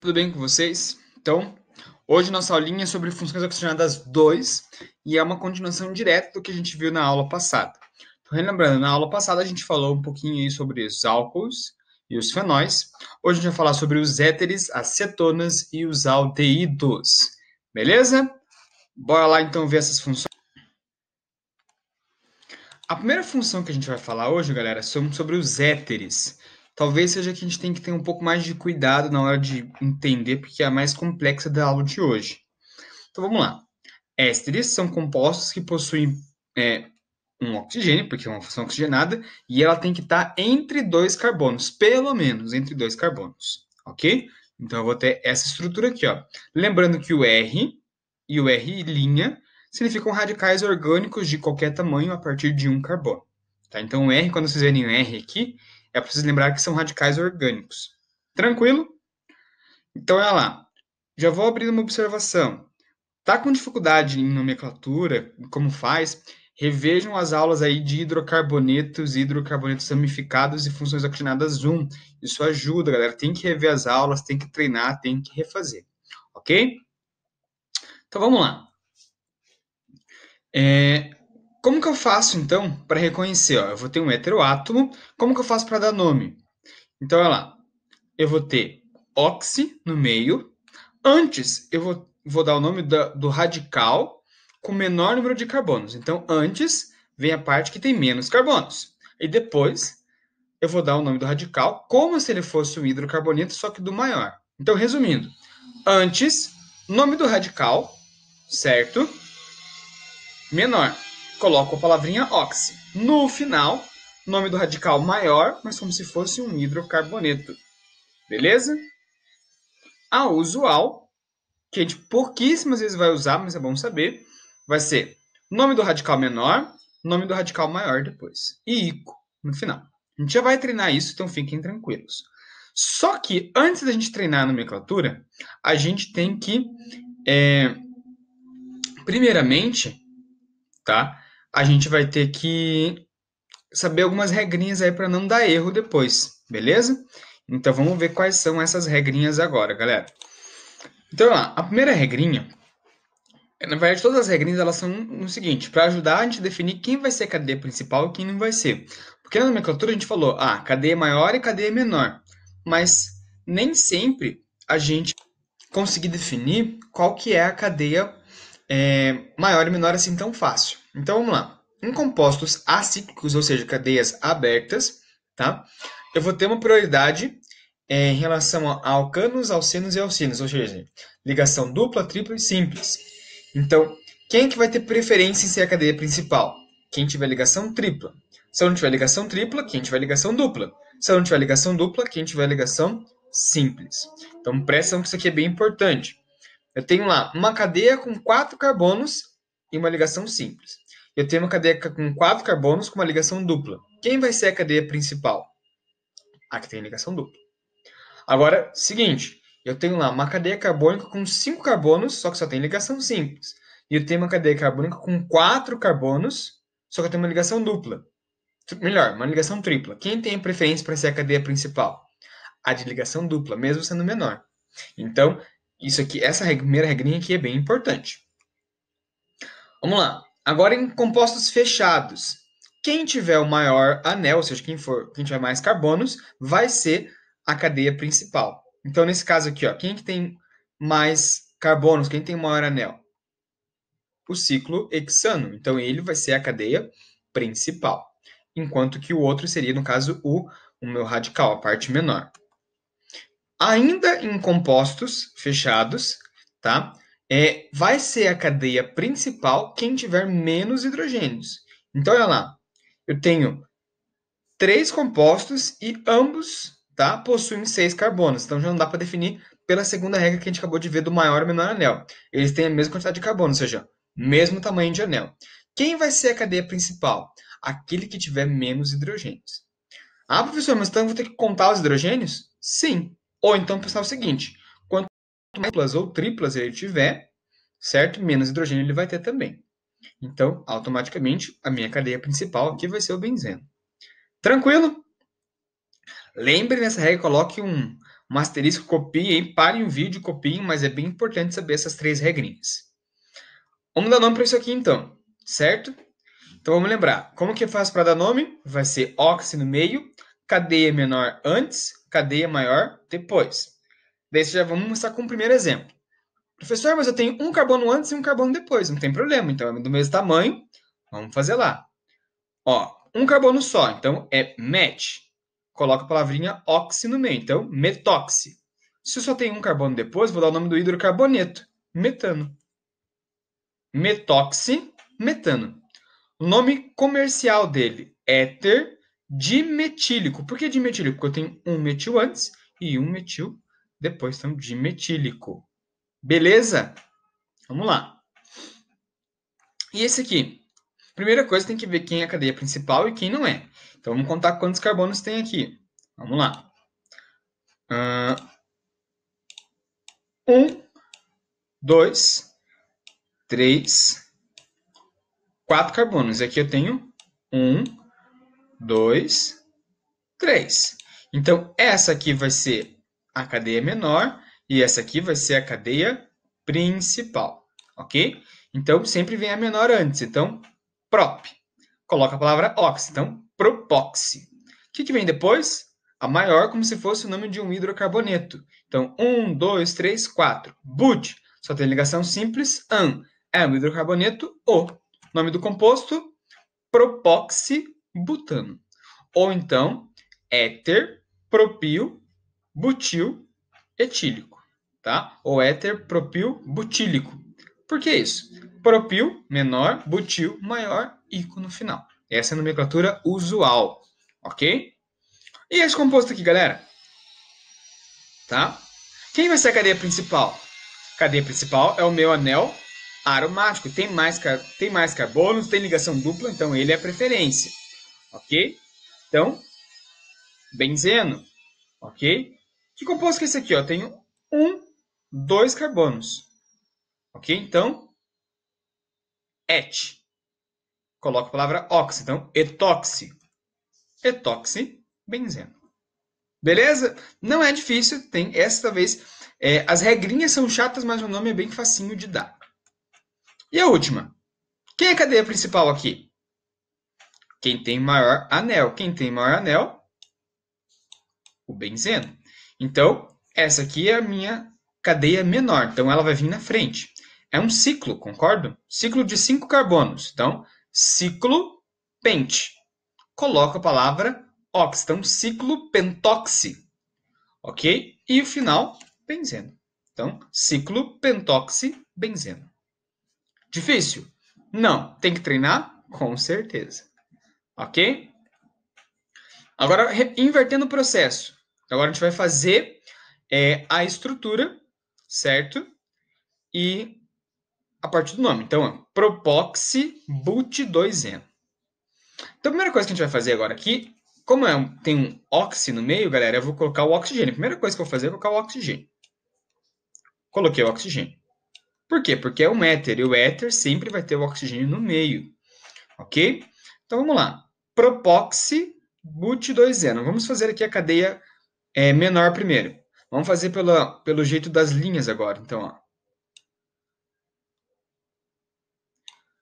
Tudo bem com vocês? Então, hoje nossa aulinha é sobre funções oxigenadas 2 e é uma continuação direta do que a gente viu na aula passada. Então, relembrando, na aula passada a gente falou um pouquinho aí sobre os álcools e os fenóis. Hoje a gente vai falar sobre os éteres, as cetonas e os aldeídos. Beleza? Bora lá então ver essas funções. A primeira função que a gente vai falar hoje, galera, são sobre os éteres. Talvez seja que a gente tem que ter um pouco mais de cuidado na hora de entender, porque é a mais complexa da aula de hoje. Então vamos lá. Ésteres são compostos que possuem um oxigênio, porque é uma função oxigenada, e ela tem que estar entre dois carbonos, pelo menos entre dois carbonos, ok? Então eu vou ter essa estrutura aqui, ó. Lembrando que o R e o R' significam radicais orgânicos de qualquer tamanho a partir de um carbono. Tá? Então o R, quando vocês verem o R aqui, é para vocês lembrar que são radicais orgânicos. Tranquilo? Então olha lá. Já vou abrir uma observação. Tá com dificuldade em nomenclatura, como faz? Revejam as aulas aí de hidrocarbonetos, hidrocarbonetos ramificados e funções oxigenadas 1. Isso ajuda, galera. Tem que rever as aulas, tem que treinar, tem que refazer. Ok? Então vamos lá. Como que eu faço, então, para reconhecer? Ó, eu vou ter um heteroátomo. Como que eu faço para dar nome? Então, olha lá. Eu vou ter oxi no meio. Antes, eu vou dar o nome do radical com menor número de carbonos. Então, antes vem a parte que tem menos carbonos. E depois, eu vou dar o nome do radical como se ele fosse um hidrocarboneto, só que do maior. Então, resumindo, antes, nome do radical, certo? Menor. Coloco a palavrinha oxi. No final, nome do radical maior, mas como se fosse um hidrocarboneto. Beleza? A usual, que a gente pouquíssimas vezes vai usar, mas é bom saber, vai ser nome do radical menor, nome do radical maior depois. E ico no final. A gente já vai treinar isso, então fiquem tranquilos. Só que antes da gente treinar a nomenclatura, a gente tem que, primeiramente, tá? A gente vai ter que saber algumas regrinhas aí para não dar erro depois, beleza? Então vamos ver quais são essas regrinhas agora, galera. Então, lá, a primeira regrinha, na verdade, todas as regrinhas elas são no seguinte, para ajudar a gente a definir quem vai ser a cadeia principal e quem não vai ser. Porque na nomenclatura a gente falou, cadeia maior e cadeia menor, mas nem sempre a gente conseguir definir qual que é a cadeia maior e menor assim tão fácil. Então vamos lá. Em compostos acíclicos, ou seja, cadeias abertas, tá? Eu vou ter uma prioridade em relação a alcanos, alcenos e alcinos, ou seja, ligação dupla, tripla e simples. Então, quem que vai ter preferência em ser a cadeia principal? Quem tiver ligação tripla. Se eu não tiver ligação tripla, quem tiver ligação dupla. Se eu não tiver ligação dupla, quem tiver ligação simples. Então, presta atenção que isso aqui é bem importante. Eu tenho lá uma cadeia com 4 carbonos e uma ligação simples. Eu tenho uma cadeia com 4 carbonos com uma ligação dupla. Quem vai ser a cadeia principal? A que tem ligação dupla. Agora, seguinte, eu tenho lá uma cadeia carbônica com 5 carbonos, só que só tem ligação simples. E eu tenho uma cadeia carbônica com 4 carbonos, só que eu tenho uma ligação dupla. Melhor, uma ligação tripla. Quem tem preferência para ser a cadeia principal? A de ligação dupla, mesmo sendo menor. Então, isso aqui, essa primeira regrinha aqui é bem importante. Vamos lá. Agora em compostos fechados. Quem tiver o maior anel, ou seja, quem tiver mais carbonos, vai ser a cadeia principal. Então, nesse caso aqui, ó, quem que tem mais carbonos, quem tem o maior anel? O ciclo hexano. Então, ele vai ser a cadeia principal. Enquanto que o outro seria, no caso, o meu radical, a parte menor. Ainda em compostos fechados, tá? Vai ser a cadeia principal quem tiver menos hidrogênios. Então, olha lá. Eu tenho 3 compostos e ambos, tá, possuem 6 carbonos. Então, já não dá para definir pela segunda regra que a gente acabou de ver do maior e menor anel. Eles têm a mesma quantidade de carbono, ou seja, mesmo tamanho de anel. Quem vai ser a cadeia principal? Aquele que tiver menos hidrogênios. Professor, mas então eu vou ter que contar os hidrogênios? Sim. Ou então pensar o seguinte, quanto mais duplas ou triplas ele tiver, certo? Menos hidrogênio ele vai ter também. Então, automaticamente, a minha cadeia principal aqui vai ser o benzeno. Tranquilo? Lembre nessa regra, coloque Um asterisco, copiem, parem o vídeo, copiem, mas é bem importante saber essas 3 regrinhas. Vamos dar nome para isso aqui, então, certo? Então, vamos lembrar. Como que eu faço para dar nome? Vai ser óxido no meio, cadeia menor antes, cadeia maior depois. Daí, já vamos mostrar com o primeiro exemplo. Professor, mas eu tenho um carbono antes e um carbono depois. Não tem problema, então é do mesmo tamanho. Vamos fazer lá. Ó, um carbono só, então é met. Coloca a palavrinha oxi no meio, então metóxi. Se eu só tenho um carbono depois, vou dar o nome do hidrocarboneto, metano. Metóxi, metano. O nome comercial dele, éter dimetílico. Por que dimetílico? Porque eu tenho um metil antes e um metil depois, então dimetílico. Beleza? Vamos lá. E esse aqui? Primeira coisa, tem que ver quem é a cadeia principal e quem não é. Então, vamos contar quantos carbonos tem aqui. Vamos lá. 1, 2, 3, 4 carbonos. Aqui eu tenho 1, 2, 3. Então, essa aqui vai ser a cadeia menor e essa aqui vai ser a cadeia principal. Ok? Então, sempre vem a menor antes. Então, prop. Coloca a palavra oxi. Então, propóxi. O que vem depois? A maior, como se fosse o nome de um hidrocarboneto. Então, 1, 2, 3, 4. But. Só tem ligação simples. An. É um hidrocarboneto. O. Nome do composto? Propóxibutano. Ou então, éter, propil, butil, etílico. Tá? Ou éter, propil, butílico. Por que isso? Propil, menor, butil, maior, ico no final. Essa é a nomenclatura usual, ok? E esse composto aqui, galera? Tá? Quem vai ser a cadeia principal? A cadeia principal é o meu anel aromático. Tem mais carbonos, tem ligação dupla, então ele é a preferência, ok? Então, benzeno, ok? Que composto que é esse aqui? Ó? Tenho 2 carbonos, ok? Então, et. Coloco a palavra oxi. Então, etóxi. Etóxi, benzeno. Beleza? Não é difícil. Tem essa talvez. As regrinhas são chatas, mas o nome é bem facinho de dar. E a última. Quem é a cadeia principal aqui? Quem tem maior anel. Quem tem maior anel? O benzeno. Então, essa aqui é a minha cadeia menor. Então, ela vai vir na frente. É um ciclo, concordo? Ciclo de 5 carbonos. Então, ciclo pente. Coloco a palavra ox. Então, ciclo pentoxi. Ok? E o final, benzeno. Então, ciclo pentoxi, benzeno. Difícil? Não. Tem que treinar? Com certeza. Ok? Agora, invertendo o processo. Agora, a gente vai fazer a estrutura, certo? E a partir do nome. Então, propoxi-but2-eno. Então, a primeira coisa que a gente vai fazer agora aqui, como tem um oxi no meio, galera, eu vou colocar o oxigênio. A primeira coisa que eu vou fazer é colocar o oxigênio. Coloquei o oxigênio. Por quê? Porque é um éter, e o éter sempre vai ter o oxigênio no meio. Ok? Então, vamos lá. Propoxi-but2-eno. Vamos fazer aqui a cadeia menor primeiro. Vamos fazer pelo jeito das linhas agora. Então, ó.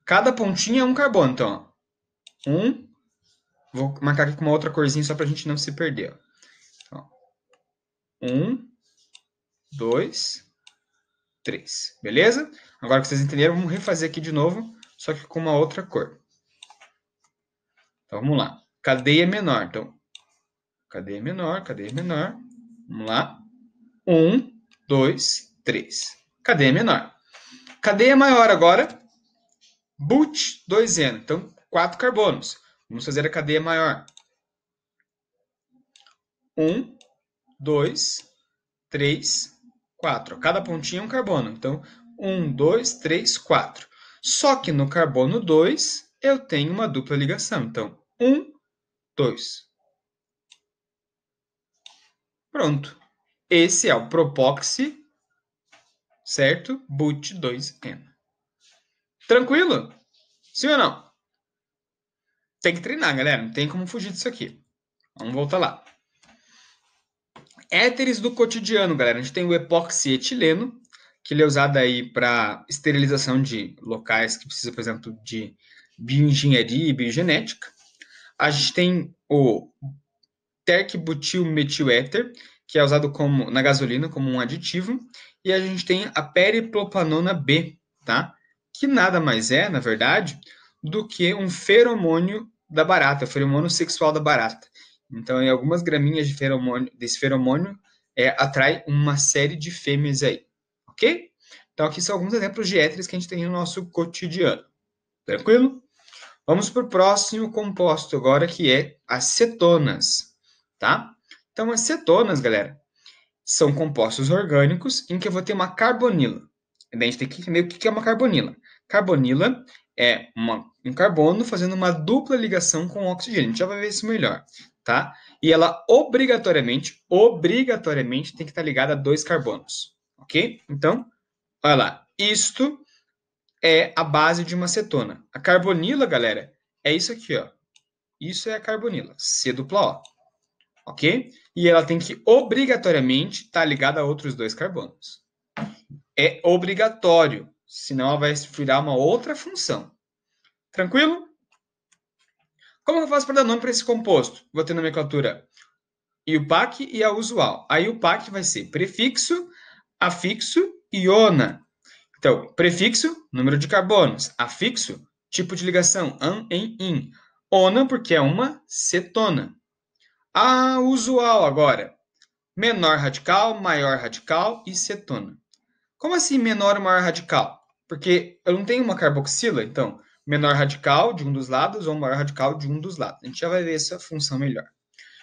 Cada pontinha é um carbono. Então, ó. Vou marcar aqui com uma outra corzinha só para a gente não se perder. Então, 2, 3. Beleza? Agora que vocês entenderam, vamos refazer aqui de novo, só que com uma outra cor. Então, vamos lá. Cadeia menor. Então, cadeia menor, cadeia menor. Vamos lá. 2, 3. Cadeia menor. Cadeia maior agora. But2-eno. Então, 4 carbonos. Vamos fazer a cadeia maior. 2, 3, 4. Cada pontinha é um carbono. Então, 2, 3, 4. Só que no carbono 2, eu tenho uma dupla ligação. Então, 2. Pronto. Esse é o propóxi, certo? But2-eno. Tranquilo? Sim ou não? Tem que treinar, galera. Não tem como fugir disso aqui. Vamos voltar lá. Éteres do cotidiano, galera. A gente tem o epoxietileno, que ele é usado aí para esterilização de locais que precisam, por exemplo, de bioengenharia e biogenética. A gente tem o terc-butilmetiléter, que é usado na gasolina como um aditivo. E a gente tem a peripropanona B, tá? Que nada mais é, na verdade, do que um feromônio da barata, o feromônio sexual da barata. Então, em algumas graminhas desse feromônio, atrai uma série de fêmeas aí, ok? Então, aqui são alguns exemplos de éteres que a gente tem no nosso cotidiano. Tranquilo? Vamos para o próximo composto agora, que é as cetonas, tá? Então, as cetonas, galera, são compostos orgânicos em que eu vou ter uma carbonila. A gente tem que entender o que é uma carbonila. Carbonila é um carbono fazendo uma dupla ligação com o oxigênio. A gente já vai ver isso melhor, tá? E ela obrigatoriamente tem que estar ligada a 2 carbonos, ok? Então, olha lá. Isto é a base de uma cetona. A carbonila, galera, é isso aqui, ó. Isso é a carbonila, C dupla O, ok? E ela tem que obrigatoriamente estar ligada a outros 2 carbonos. É obrigatório, senão ela vai virar uma outra função. Tranquilo? Como eu faço para dar nome para esse composto? Vou ter nomenclatura IUPAC e a usual. A IUPAC vai ser prefixo, afixo e ona. Então, prefixo, número de carbonos. Afixo, tipo de ligação, an em in. Ona, porque é uma cetona. A usual agora, menor radical, maior radical e cetona. Como assim menor ou maior radical? Porque eu não tenho uma carboxila, então menor radical de um dos lados ou maior radical de um dos lados. A gente já vai ver essa função melhor.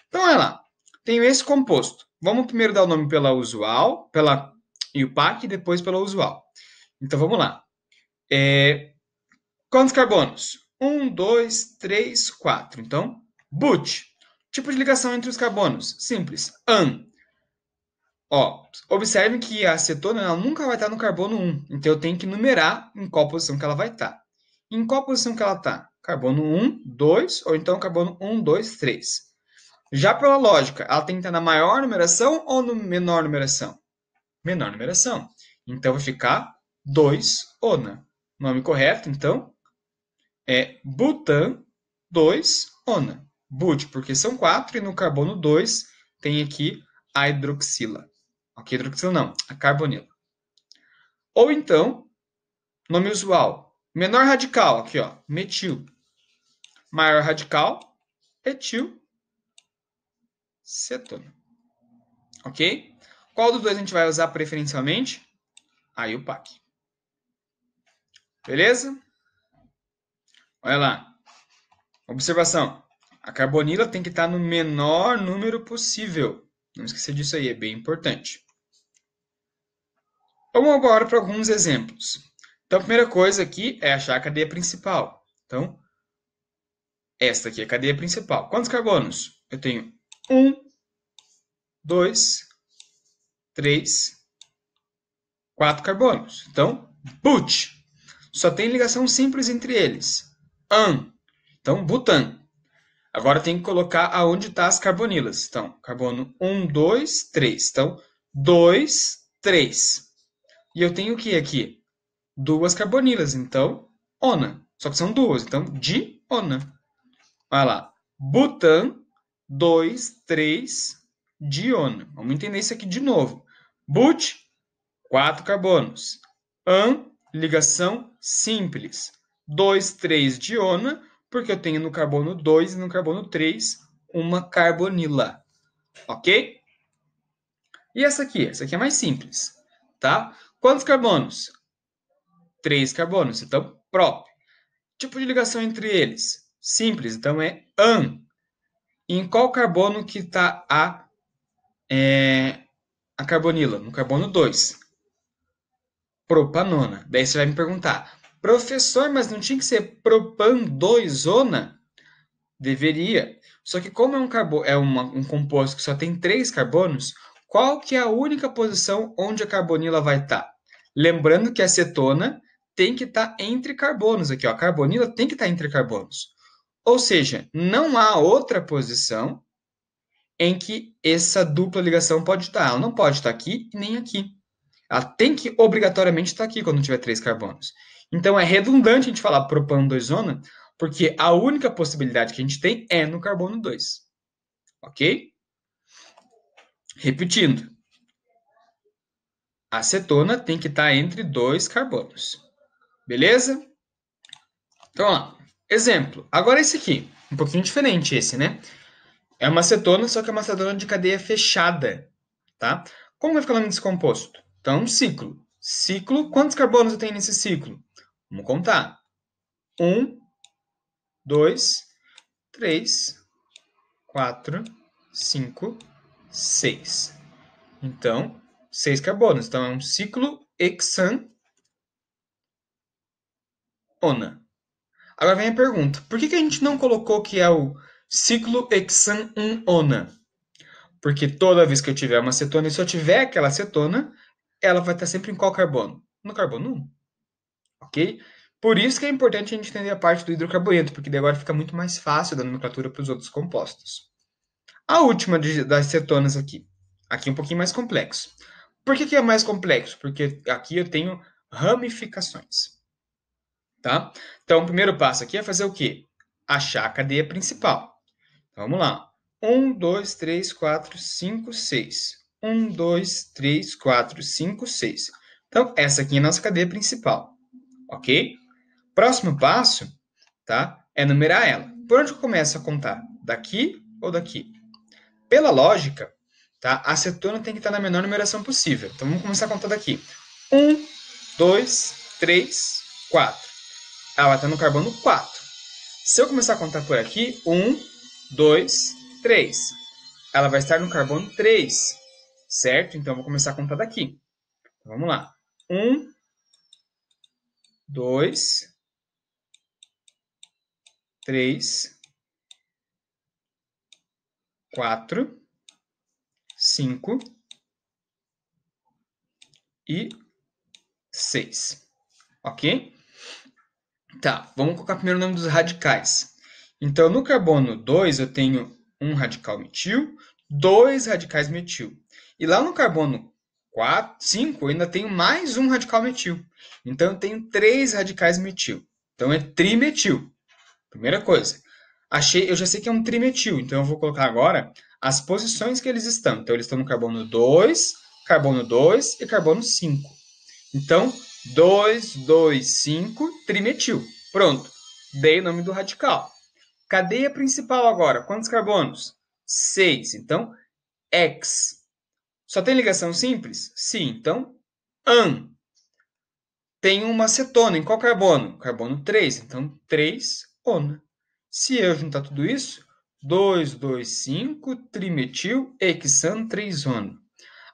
Então, olha lá. Tenho esse composto. Vamos primeiro dar o nome pela usual, pela IUPAC e depois pela usual. Então, vamos lá. Quantos carbonos? 1, 2, 3, 4. Então, but. Tipo de ligação entre os carbonos. Simples. An. Ó, observe que a acetona ela nunca vai estar no carbono 1. Então, eu tenho que numerar em qual posição que ela vai estar. Em qual posição que ela está? Carbono 1, 2, ou então carbono 1, 2, 3. Já pela lógica, ela tem que estar na maior numeração ou no menor numeração? Menor numeração. Então, vai ficar 2-ona. Nome correto, então, é butan 2-ona. But, porque são 4, e no carbono 2 tem aqui a hidroxila. Ok, hidroxila não, a carbonila. Ou então, nome usual, menor radical, aqui ó, metil. Maior radical, etil, cetona. Ok? Qual dos dois a gente vai usar preferencialmente? A IUPAC. Beleza? Olha lá. Observação. A carbonila tem que estar no menor número possível. Não esqueça disso aí, é bem importante. Vamos agora para alguns exemplos. Então, a primeira coisa aqui é achar a cadeia principal. Então, esta aqui é a cadeia principal. Quantos carbonos? Eu tenho 1, 2, 3, 4 carbonos. Então, but. Só tem ligação simples entre eles. An. Então, butan. Agora tem que colocar aonde está as carbonilas. Então, carbono 1, 2, 3. Então, 2, 3. E eu tenho o que aqui? 2 carbonilas. Então, ona. Só que são 2. Então, diona. Olha lá. Butan, 2, 3, diona. Vamos entender isso aqui de novo. But, 4 carbonos. An, ligação simples. 2, 3, diona, porque eu tenho no carbono 2 e no carbono 3 uma carbonila. Ok? E essa aqui? Essa aqui é mais simples. Tá? Quantos carbonos? 3 carbonos. Então, prop. Tipo de ligação entre eles? Simples. Então, é an. E em qual carbono que está a carbonila? No carbono 2. Propanona. Daí você vai me perguntar, professor, mas não tinha que ser propan-2-ona? Deveria. Só que como um composto que só tem 3 carbonos, qual que é a única posição onde a carbonila vai estar? Lembrando que a cetona tem que estar entre carbonos aqui, ó. A carbonila tem que estar entre carbonos. Ou seja, não há outra posição em que essa dupla ligação pode estar. Ela não pode estar aqui e nem aqui. Ela tem que obrigatoriamente estar aqui quando tiver 3 carbonos. Então é redundante a gente falar propano 2 zona, porque a única possibilidade que a gente tem é no carbono 2. Ok? Repetindo. A acetona tem que estar entre 2 carbonos. Beleza? Então, vamos lá. Exemplo. Agora esse aqui. Um pouquinho diferente esse, né? É uma acetona, só que é uma acetona de cadeia fechada. Tá? Como vai ficar o nome desse composto? Então, um ciclo. Ciclo, quantos carbonos eu tenho nesse ciclo? Vamos contar. 1, 2, 3, 4, 5, 6. Então, 6 carbonos. Então, é um ciclo hexanona. Agora vem a pergunta. Por que a gente não colocou que é o ciclo hexanona? Porque toda vez que eu tiver uma acetona, e se eu tiver aquela acetona, ela vai estar sempre em qual carbono? No carbono 1. Ok? Por isso que é importante a gente entender a parte do hidrocarboneto, porque daí agora fica muito mais fácil da nomenclatura para os outros compostos. A última das cetonas aqui. Aqui é um pouquinho mais complexo. Por que é mais complexo? Porque aqui eu tenho ramificações. Tá? Então, o primeiro passo aqui é fazer o quê? Achar a cadeia principal. Então, vamos lá. 1, 2, 3, 4, 5, 6. 1, 2, 3, 4, 5, 6. Então, essa aqui é a nossa cadeia principal. Ok? Próximo passo, tá? É numerar ela. Por onde eu começo a contar? Daqui ou daqui? Pela lógica, tá? A acetona tem que estar na menor numeração possível. Então vamos começar a contar daqui. 1, 2, 3, 4. Ela vai estar no carbono 4. Se eu começar a contar por aqui, 1, 2, 3. Ela vai estar no carbono 3, certo? Então eu vou começar a contar daqui. Então, vamos lá. 1, 2, 3, 4, 5 e 6. Ok? Tá, vamos colocar primeiro o nome dos radicais. Então, no carbono 2, eu tenho um radical metil, dois radicais metil. E lá no carbono 4, 5, eu ainda tenho mais um radical metil. Então, eu tenho três radicais metil. Então, é trimetil. Primeira coisa. Eu já sei que é um trimetil, então eu vou colocar agora as posições que eles estão. Então, eles estão no carbono 2 e carbono 5. Então, 2, 2, 5, trimetil. Pronto. Dei o nome do radical. Cadeia principal agora. Quantos carbonos? 6. Então, X. Só tem ligação simples? Sim. Então, AN. Tem uma cetona. Em qual carbono? Carbono 3. Então, 3 ona. Se eu juntar tudo isso, 2, 2, 5, trimetil, hexano, 3 ona.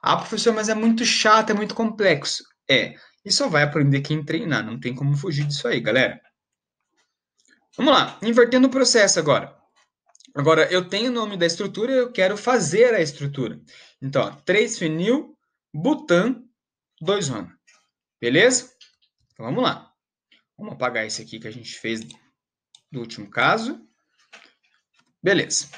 Ah, professor, mas é muito chato, é muito complexo. É, e só vai aprender quem treinar, não tem como fugir disso aí, galera. Vamos lá, invertendo o processo agora. Agora, eu tenho o nome da estrutura e eu quero fazer a estrutura. Então, ó, 3-fenil, butan, 2-ona. Beleza? Então, vamos lá. Vamos apagar esse aqui que a gente fez do último caso. Beleza.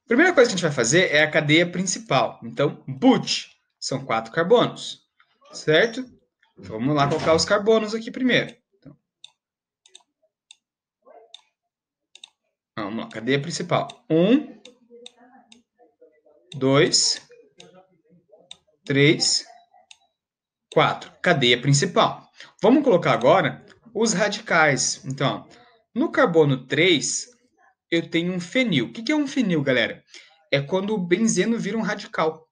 Primeira coisa que a gente vai fazer é a cadeia principal. Então, but, são 4 carbonos, certo? Então, vamos lá colocar os carbonos aqui primeiro. Então, vamos lá, cadeia principal. 1, 2, 3, 4. Cadeia principal. Vamos colocar agora os radicais. Então, ó, no carbono 3, eu tenho um fenil. O que é um fenil, galera? É quando o benzeno vira um radical,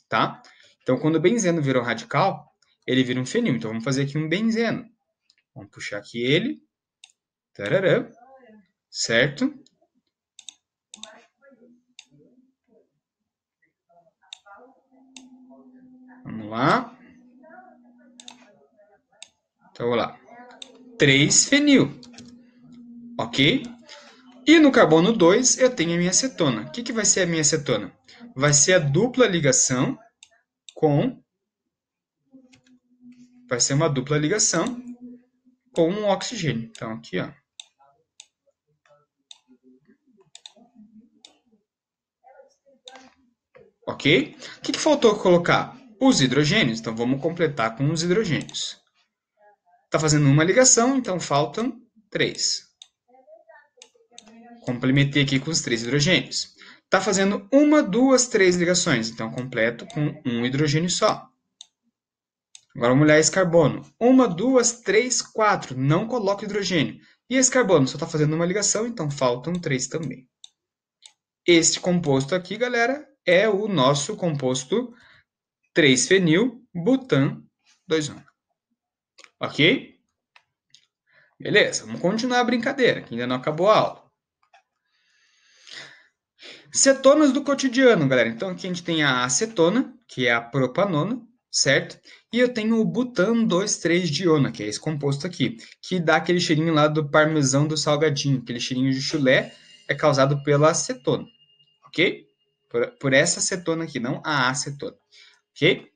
tá? Então, quando o benzeno vira um radical, ele vira um fenil. Então, vamos fazer aqui um benzeno. Vamos puxar aqui ele. Tarará. Certo? Vamos lá. Então, vamos lá. 3-fenil. Ok? E no carbono 2 eu tenho a minha acetona. O que vai ser a minha acetona? Vai ser a dupla ligação com... Vai ser uma dupla ligação com um oxigênio. Então, aqui, ó. ok? O que faltou colocar? Os hidrogênios. Então, vamos completar com os hidrogênios. Está fazendo uma ligação, então faltam 3. Complementei aqui com os 3 hidrogênios. Está fazendo 1, 2, 3 ligações, então completo com um hidrogênio só. Agora vamos olhar esse carbono. 1, 2, 3, 4. Não coloco hidrogênio. E esse carbono só está fazendo uma ligação, então faltam 3 também. Este composto aqui, galera, é o nosso composto 3-fenil-butan-2-1. Ok? Beleza, vamos continuar a brincadeira, que ainda não acabou a aula. Cetonas do cotidiano, galera. Então aqui a gente tem a acetona, que é a propanona, certo? E eu tenho o butan 2,3-diona, que é esse composto aqui, que dá aquele cheirinho lá do parmesão do salgadinho, aquele cheirinho de chulé, é causado pela acetona, ok? Por essa acetona aqui, não a acetona, ok?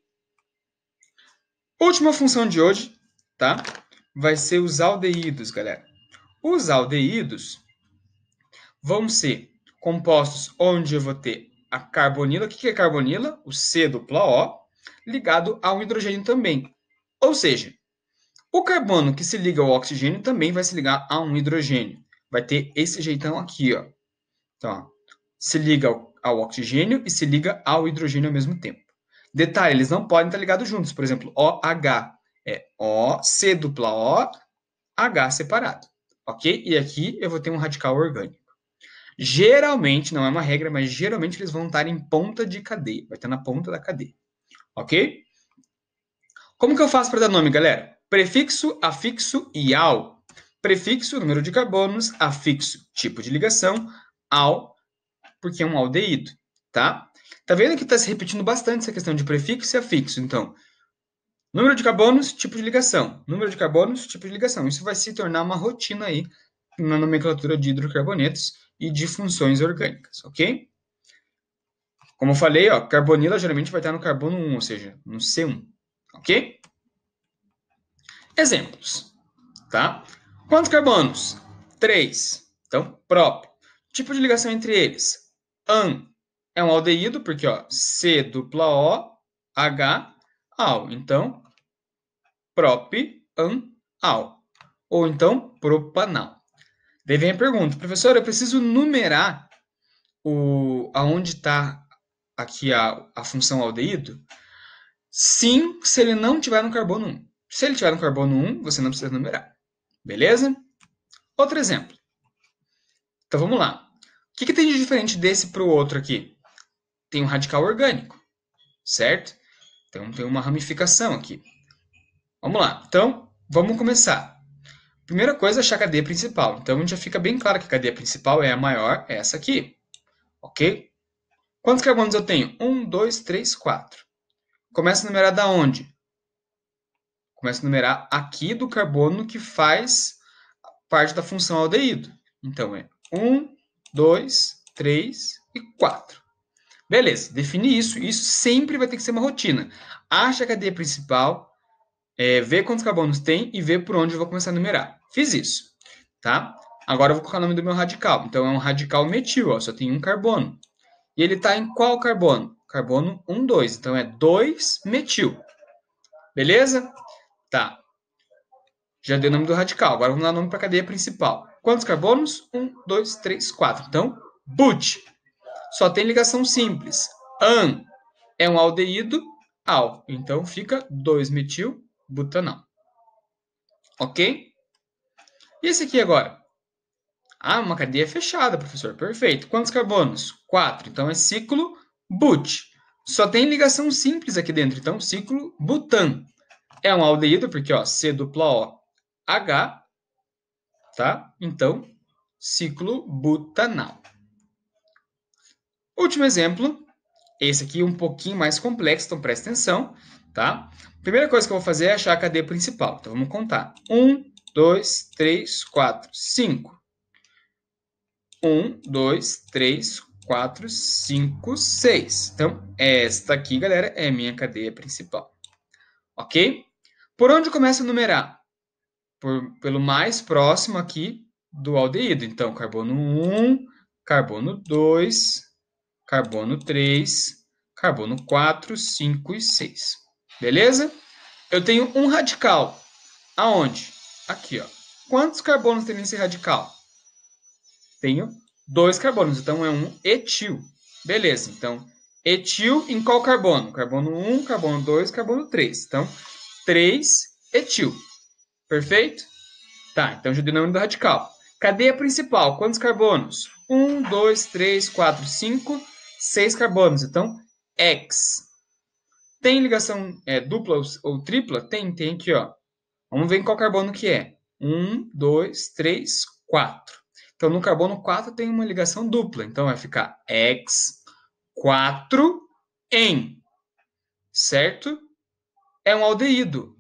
Última função de hoje, tá? Vai ser os aldeídos, galera. Os aldeídos vão ser compostos onde eu vou ter a carbonila. O que é carbonila? O C dupla O, ligado a um hidrogênio também. Ou seja, o carbono que se liga ao oxigênio também vai se ligar a um hidrogênio. Vai ter esse jeitão aqui, ó. Então, ó, se liga ao oxigênio e se liga ao hidrogênio ao mesmo tempo. Detalhe, eles não podem estar ligados juntos. Por exemplo, OH é O, C dupla O, H separado. Ok? E aqui eu vou ter um radical orgânico. Geralmente, não é uma regra, mas geralmente eles vão estar em ponta de cadeia. Vai estar na ponta da cadeia. Ok? Como que eu faço para dar nome, galera? Prefixo, afixo e ao. Prefixo, número de carbonos. Afixo, tipo de ligação. Ao, porque é um aldeído. Tá? Tá vendo que está se repetindo bastante essa questão de prefixo e afixo. Então, número de carbonos, tipo de ligação. Número de carbonos, tipo de ligação. Isso vai se tornar uma rotina aí na nomenclatura de hidrocarbonetos e de funções orgânicas, ok? Como eu falei, ó, carbonila geralmente vai estar no carbono 1, ou seja, no C1, ok? Exemplos, tá? Quantos carbonos? 3. Então, prop. Tipo de ligação entre eles. An é um aldeído, porque ó, C dupla O, H, al. Então, prop, an, al. Ou então, propanal. Daí vem a pergunta, professor, eu preciso numerar aonde está aqui a função aldeído? Sim, se ele não tiver no carbono 1. Se ele tiver no carbono 1, você não precisa numerar. Beleza? Outro exemplo. Então vamos lá. O que tem de diferente desse para o outro aqui? Tem um radical orgânico, certo? Então tem uma ramificação aqui. Vamos lá. Então, vamos começar. Primeira coisa, achar a cadeia principal. Então, a gente já fica bem claro que a cadeia principal é a maior, é essa aqui. Ok? Quantos carbonos eu tenho? 1, 2, 3, 4. Começa a numerar da onde? Começa a numerar aqui do carbono que faz parte da função aldeído. Então, é 1, 2, 3 e 4. Beleza, defini isso. Isso sempre vai ter que ser uma rotina. Acha a cadeia principal, vê quantos carbonos tem e vê por onde eu vou começar a numerar. Fiz isso, tá? Agora eu vou colocar o nome do meu radical. Então, é um radical metil, ó, só tem um carbono. E ele está em qual carbono? Carbono 1, 2. Então, é 2-metil. Beleza? Tá. Já dei o nome do radical. Agora vamos dar o nome para a cadeia principal. Quantos carbonos? 1, 2, 3, 4. Então, but. Só tem ligação simples. An é um aldeído, al. Então, fica 2-metil-butanal. Ok? E esse aqui agora? Ah, uma cadeia fechada, professor. Perfeito. Quantos carbonos? 4. Então, é ciclo but. Só tem ligação simples aqui dentro. Então, ciclo butan. É um aldeído, porque ó, C dupla O, H, tá? Então, ciclo butanal. Último exemplo, esse aqui é um pouquinho mais complexo, então presta atenção, tá? Primeira coisa que eu vou fazer é achar a cadeia principal. Então, vamos contar. 1, 2, 3, 4, 5. 1, 2, 3, 4, 5, 6. Então, esta aqui, galera, é a minha cadeia principal. Ok? Por onde começa a numerar? Pelo mais próximo aqui do aldeído. Então, carbono 1, carbono 2, carbono 3, carbono 4, 5 e 6. Beleza? Eu tenho um radical. Aonde? Aqui, ó. Quantos carbonos tem nesse radical? Tenho 2 carbonos, então é um etil. Beleza, então etil em qual carbono? Carbono 1, carbono 2, carbono 3. Então, 3 etil. Perfeito? Tá, então já dei o nome do radical. Cadeia principal, quantos carbonos? 1, 2, 3, 4, 5, 6 carbonos. Então, X. Tem ligação dupla ou tripla? Tem aqui, ó. Vamos ver em qual carbono que é. 1, 2, 3, 4. Então, no carbono 4 tem uma ligação dupla. Então, vai ficar X4 em, certo? É um aldeído.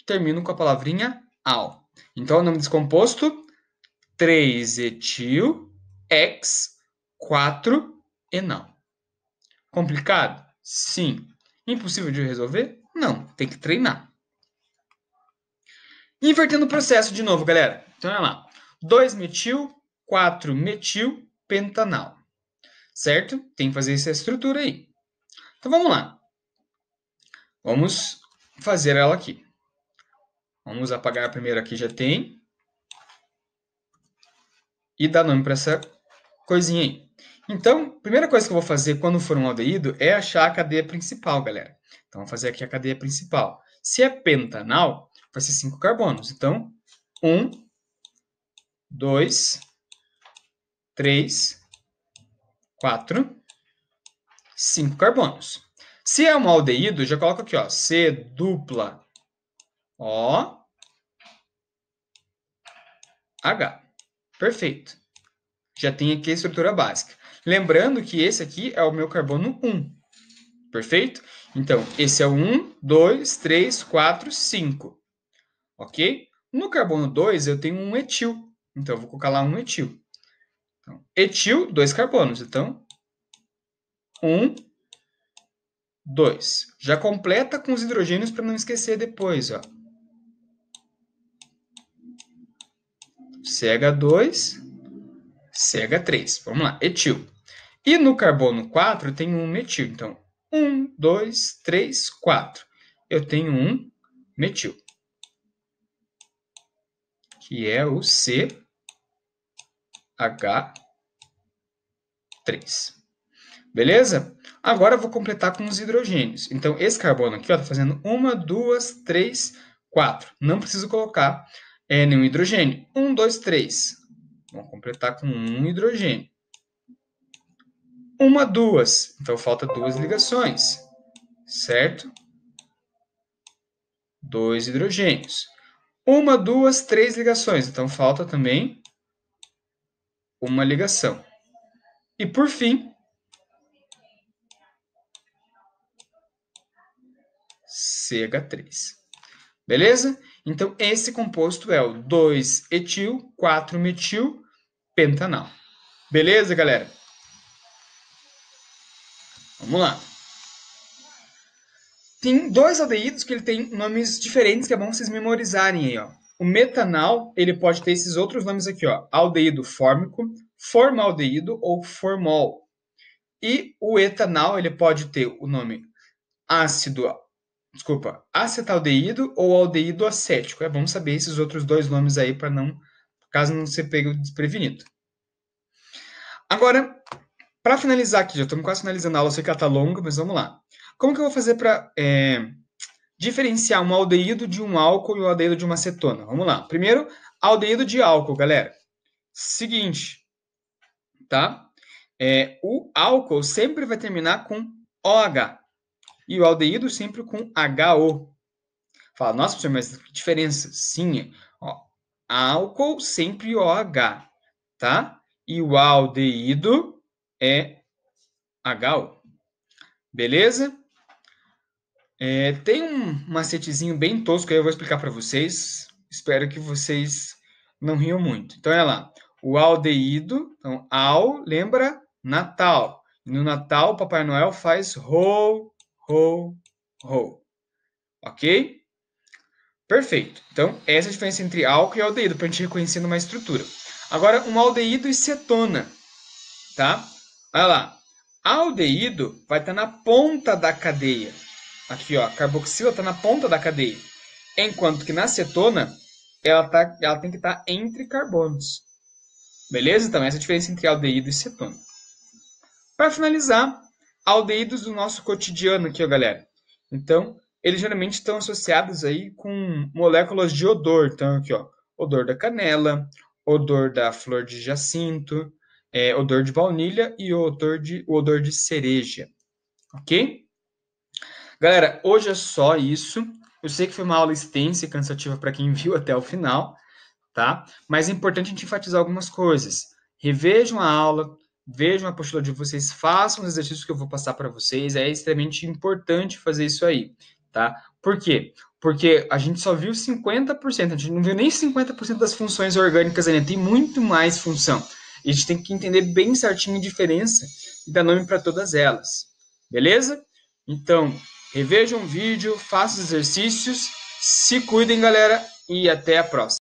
Termino com a palavrinha al. Então, o nome desse composto, 3-etil, X4-enal. Complicado? Sim. Impossível de resolver? Não. Tem que treinar. Invertendo o processo de novo, galera. Então, olha lá. 2-metil, 4-metil, pentanal. Certo? Tem que fazer essa estrutura aí. Então, vamos lá. Vamos fazer ela aqui. Vamos apagar a primeira aqui, já tem. E dar nome para essa coisinha aí. Então, a primeira coisa que eu vou fazer quando for um aldeído é achar a cadeia principal, galera. Então, vou fazer aqui a cadeia principal. Se é pentanal, vai ser 5 carbonos. Então, 1, 2, 3, 4, 5 carbonos. Se é um aldeído, já coloco aqui, ó, C dupla O H. Perfeito. Já tem aqui a estrutura básica. Lembrando que esse aqui é o meu carbono 1. Perfeito? Então, esse é o 1, 2, 3, 4, 5. Ok? No carbono 2, eu tenho um etil. Então, eu vou colocar lá um etil. Então, etil, 2 carbonos. Então, 1, 2. Já completa com os hidrogênios para não esquecer depois. Ó. CH2, CH3. Vamos lá, etil. E no carbono 4, eu tenho um metil. Então, 1, 2, 3, 4. Eu tenho um metil, que é o CH3. Beleza? Agora eu vou completar com os hidrogênios. Então, esse carbono aqui está fazendo 1, 2, 3, 4. Não preciso colocar nenhum hidrogênio. 1, 2, 3. Vamos completar com um hidrogênio. 1, 2. Então, falta 2 ligações. Certo? 2 hidrogênios. 1, 2, 3 ligações. Então, falta também uma ligação. E, por fim, CH3. Beleza? Então, esse composto é o 2-etil, 4-metil, pentanal. Beleza, galera? Vamos lá. Tem 2 aldeídos que ele tem nomes diferentes que é bom vocês memorizarem aí, ó. O metanal, ele pode ter esses outros nomes aqui, ó. Aldeído fórmico, formaldeído ou formol. E o etanal, ele pode ter o nome acetaldeído ou aldeído acético. É bom saber esses outros 2 nomes aí para não, caso não se pegue desprevenido. Agora, para finalizar aqui, já estamos quase finalizando a aula, eu sei que ela está longa, mas vamos lá. Como que eu vou fazer para diferenciar um aldeído de um álcool e um aldeído de uma acetona? Vamos lá. Primeiro, aldeído de álcool, galera. Seguinte, tá? O álcool sempre vai terminar com OH. E o aldeído sempre com HO. Fala, nossa, professor, mas que diferença? Sim, ó, álcool sempre OH, tá? E o aldeído é HO. Beleza? Tem um macetezinho bem tosco aí, eu vou explicar para vocês. Espero que vocês não riam muito. Então, olha lá. O aldeído, então, al, lembra? Natal. E no Natal, o Papai Noel faz ho, ho, ho. Ok? Perfeito. Então, essa é a diferença entre álcool e aldeído, para a gente reconhecer numa estrutura. Agora, um aldeído e cetona. Tá? Olha lá. A aldeído vai estar na ponta da cadeia. Aqui, ó, a carboxila está na ponta da cadeia. Enquanto que na cetona, ela tem que estar entre carbonos. Beleza? Então, essa é a diferença entre aldeído e cetona. Para finalizar, aldeídos do nosso cotidiano aqui, ó, galera. Então, eles geralmente estão associados aí com moléculas de odor. Então, aqui, ó, odor da canela, odor da flor de jacinto, odor de baunilha e o odor de cereja. Ok? Galera, hoje é só isso. Eu sei que foi uma aula extensa e cansativa para quem viu até o final, tá? Mas é importante a gente enfatizar algumas coisas. Revejam a aula, vejam a apostila de vocês, façam os exercícios que eu vou passar para vocês. É extremamente importante fazer isso aí, tá? Por quê? Porque a gente só viu 50%, a gente não viu nem 50% das funções orgânicas ainda, tem muito mais função. E a gente tem que entender bem certinho a diferença e dar nome para todas elas. Beleza? Então, revejam o vídeo, façam os exercícios, se cuidem, galera, e até a próxima.